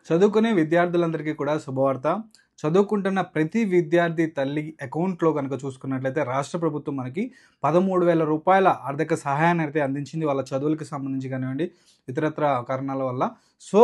చదువుకునే విద్యార్థులందరికీ కూడా శుభవార్త. చదువుకుంటున్న ప్రతి విద్యార్థి తల్లి అకౌంట్‌లో గనుక చూసుకున్నట్లయితే రాష్ట్ర ప్రభుత్వం మనకి రూ. 13,000 ఆర్థిక సహాయాన్ని అయితే అందించింది. వాళ్ళ చదువులకి సంబంధించి కానివ్వండి, ఇతరత్ర కారణాల వల్ల. సో,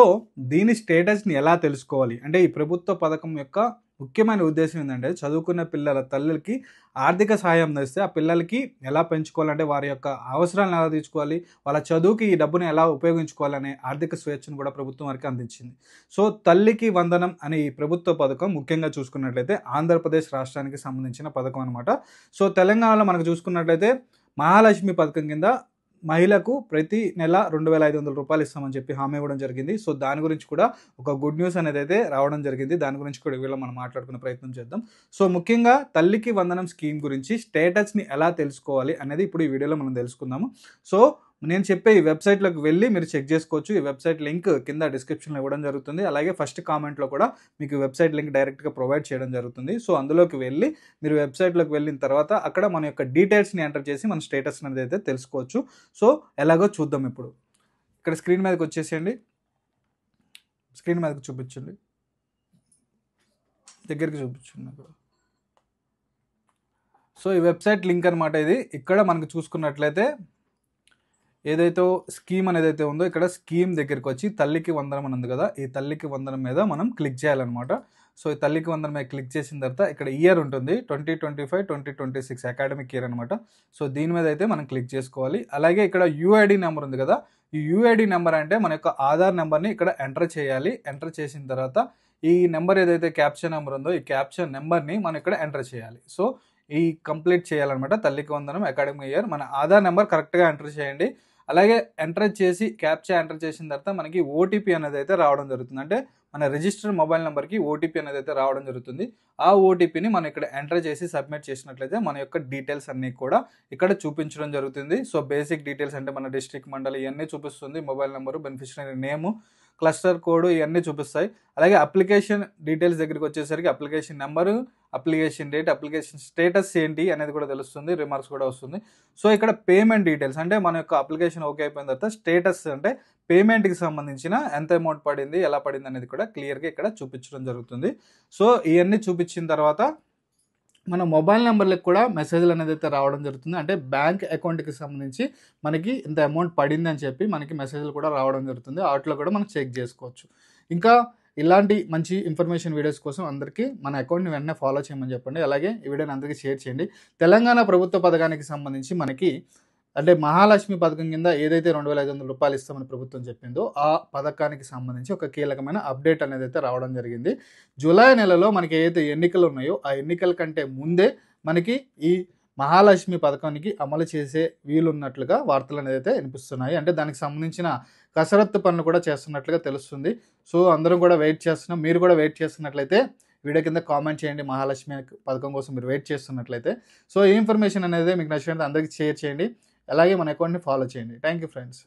దీని స్టేటస్‌ని ఎలా తెలుసుకోవాలి? అంటే ఈ ప్రభుత్వ పథకం యొక్క ముఖ్యమైన ఉద్దేశ్యం ఏందంటే, చదువుకున్న పిల్లల తల్లులకి ఆర్థిక సహాయం అందిస్తే, ఆ పిల్లలకి ఎలా పెంచుకోవాలంటే, వారి యొక్క అవసరాలను ఎలా తీర్చుకోవాలి, వాళ్ళ చదువుకి ఈ డబ్బుని ఎలా ఉపయోగించుకోవాలనే ఆర్థిక స్వేచ్ఛను కూడా ప్రభుత్వం వారికి అందించింది. సో, తల్లికి వందనం అనే ఈ ప్రభుత్వ పథకం ముఖ్యంగా చూసుకున్నట్లయితే ఆంధ్రప్రదేశ్ రాష్ట్రానికి సంబంధించిన పథకం అనమాట. సో, తెలంగాణలో మనకు చూసుకున్నట్లయితే మహాలక్ష్మి పథకం కింద మహిళకు ప్రతి నెల రూ. 2,500 ఇస్తామని చెప్పి హామీ ఇవ్వడం జరిగింది. సో, దాని గురించి కూడా ఒక గుడ్ న్యూస్ అనేదైతే రావడం జరిగింది. దాని గురించి కూడా వీళ్ళ మనం మాట్లాడుకునే ప్రయత్నం చేద్దాం. సో, ముఖ్యంగా తల్లికి వందనం స్కీమ్ గురించి స్టేటస్‌ని ఎలా తెలుసుకోవాలి అనేది ఇప్పుడు ఈ వీడియోలో మనం తెలుసుకుందాము. సో, నేను చెప్పే ఈ వెబ్‌సైట్‌లోకి వెళ్లి మీరు చెక్ చేసుకోవచ్చు. ఈ వెబ్‌సైట్ లింక్ కింద డిస్క్రిప్షన్‌లో ఇవ్వడం జరుగుతుంది. అలాగే ఫస్ట్ కామెంట్‌లో కూడా మీకు వెబ్‌సైట్ లింక్ డైరెక్ట్‌గా ప్రొవైడ్ చేయడం జరుగుతుంది. సో, అందులోకి వెళ్లి మీరు వెబ్‌సైట్‌లోకి వెళ్ళిన తర్వాత అక్కడ మన యొక్క డీటెయిల్స్‌ని ఎంటర్ చేసి మన స్టేటస్ అనేది అయితే తెలుసుకోవచ్చు. సో, ఎలాగో చూద్దాం ఇప్పుడు. ఇక్కడ స్క్రీన్ మీదకి వచ్చేసేయండి. స్క్రీన్ మీదకి చూపించండి. దగ్గరికి చూపించండి నాకు. సో, ఈ వెబ్‌సైట్ లింక్ అనమాట ఇది. ఇక్కడ మనకు చూసుకున్నట్లయితే ఏదైతే స్కీమ్ అనేదైతే ఉందో ఇక్కడ స్కీమ్ దగ్గరికి వచ్చి తల్లికి వందనం అని ఉంది కదా, ఈ తల్లికి వందనం మీద మనం క్లిక్ చేయాలన్నమాట. సో, ఈ తల్లికి వందనం మీద క్లిక్ చేసిన తర్వాత ఇక్కడ ఇయర్ ఉంటుంది 2025-2026 అకాడమిక్ ఇయర్ అనమాట. సో, దీని మీద అయితే మనం క్లిక్ చేసుకోవాలి. అలాగే ఇక్కడ యూఐడి నెంబర్ ఉంది కదా, ఈ యూఐడి నెంబర్ అంటే మన యొక్క ఆధార్ నెంబర్ని ఇక్కడ ఎంటర్ చేయాలి. ఎంటర్ చేసిన తర్వాత ఈ నెంబర్ ఏదైతే క్యాప్చర్ నెంబర్ ఉందో ఈ క్యాప్చర్ నెంబర్ని మనం ఇక్కడ ఎంటర్ చేయాలి. సో, ఈ కంప్లీట్ చేయాలన్నమాట. తల్లికి వందనం అకాడమిక్ ఇయర్ మన ఆధార్ నెంబర్ కరెక్ట్గా ఎంటర్ చేయండి. అలాగే ఎంటర్ చేసి క్యాప్చా ఎంటర్ చేసిన తర్వాత మనకి ఓటీపీ అనేది అయితే రావడం జరుగుతుంది. అంటే మన రిజిస్టర్డ్ మొబైల్ నెంబర్కి ఓటీపీ అనేది అయితే రావడం జరుగుతుంది. ఆ ఓటీపీని మనం ఇక్కడ ఎంటర్ చేసి సబ్మిట్ చేసినట్లయితే మన యొక్క డీటెయిల్స్ అన్నీ కూడా ఇక్కడ చూపించడం జరుగుతుంది. సో, బేసిక్ డీటెయిల్స్ అంటే మన డిస్ట్రిక్ట్ మండలి ఇవన్నీ చూపిస్తుంది. మొబైల్ నెంబరు, బెనిఫిషియరీ నేము, క్లస్టర్ కోడ్ ఇవన్నీ చూపిస్తాయి. అలాగే అప్లికేషన్ డీటెయిల్స్ దగ్గరికి వచ్చేసరికి application number, application date, application status ఏంటి అనేది కూడా తెలుస్తుంది. రిమార్క్స్ కూడా వస్తుంది. సో, ఇక్కడ పేమెంట్ డీటెయిల్స్ అంటే మన యొక్క అప్లికేషన్ ఓకే అయిపోయిన తర్వాత స్టేటస్ అంటే పేమెంట్కి సంబంధించిన ఎంత అమౌంట్ పడింది, ఎలా పడింది అనేది కూడా క్లియర్గా ఇక్కడ చూపించడం జరుగుతుంది. సో, ఇవన్నీ చూపించిన తర్వాత మన మొబైల్ నెంబర్లకు కూడా మెసేజ్లు అనేది అయితే రావడం జరుగుతుంది. అంటే బ్యాంక్ అకౌంట్కి సంబంధించి మనకి ఇంత అమౌంట్ పడింది అని చెప్పి మనకి మెసేజ్లు కూడా రావడం జరుగుతుంది. వాటిలో కూడా మనం చెక్ చేసుకోవచ్చు. ఇంకా ఇలాంటి మంచి ఇన్ఫర్మేషన్ వీడియోస్ కోసం అందరికీ మన అకౌంట్ని వెంటనే ఫాలో చేయమని చెప్పండి. అలాగే ఈ వీడియోని అందరికీ షేర్ చేయండి. తెలంగాణ ప్రభుత్వ పథకానికి సంబంధించి మనకి అంటే మహాలక్ష్మి పథకం కింద ఏదైతే రూ. 2,500 ఇస్తామని ప్రభుత్వం చెప్పిందో ఆ పథకానికి సంబంధించి ఒక కీలకమైన అప్డేట్ అనేది అయితే రావడం జరిగింది. జూలై నెలలో మనకి ఏదైతే ఎన్నికలు ఉన్నాయో ఆ ఎన్నికల కంటే ముందే మనకి ఈ మహాలక్ష్మి పథకానికి అమలు చేసే వీలున్నట్లుగా వార్తలు అనేది అయితే వినిపిస్తున్నాయి. అంటే దానికి సంబంధించిన కసరత్తు పనులు కూడా చేస్తున్నట్లుగా తెలుస్తుంది. సో, అందరం కూడా వెయిట్ చేస్తున్నాం. మీరు కూడా వెయిట్ చేస్తున్నట్లయితే వీడియో కింద కామెంట్ చేయండి. మహాలక్ష్మి పథకం కోసం మీరు వెయిట్ చేస్తున్నట్లయితే. సో, ఈ ఇన్ఫర్మేషన్ అనేది మీకు నచ్చినట్లయితే అందరికీ షేర్ చేయండి. అలాగే మన అకౌంట్ని ఫాలో చేయండి. Thank you friends.